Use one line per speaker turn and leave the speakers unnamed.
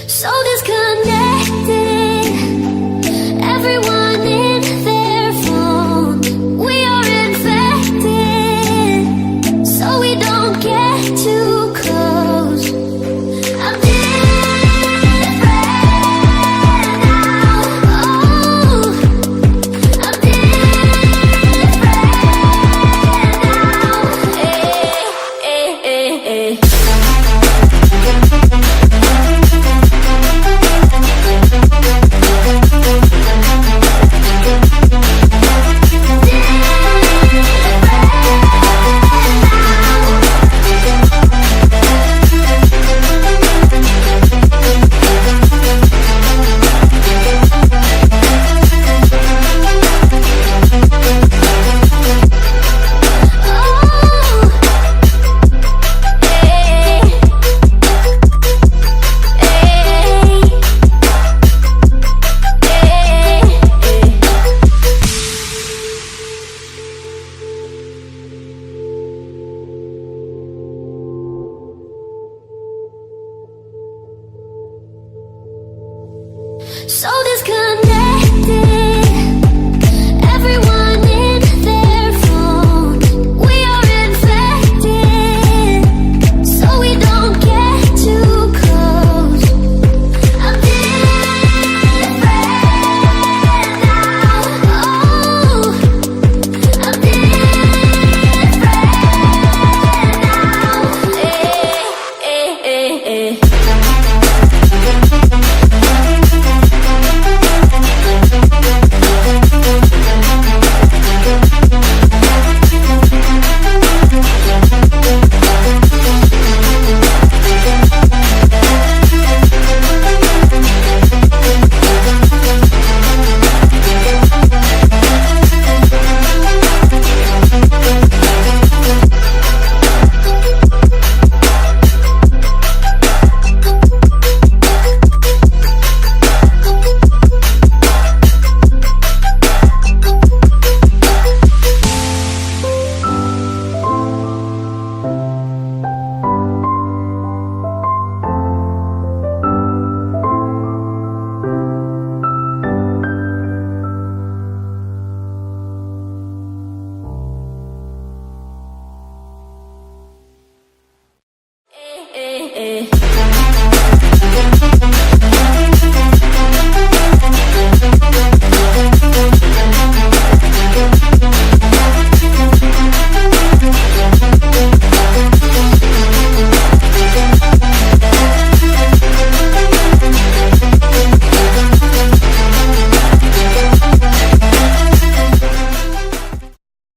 So disconnected, everyone in their phone. We are infected, so we don't get too close. I'm different now. Oh, I'm different now. Hey, hey, hey, hey. So disconnected, everyone in their phone. We are infected, so we don't get too close. I'm different now. Oh, I'm different now. Hey, hey, hey, hey. Hey, hey, hey.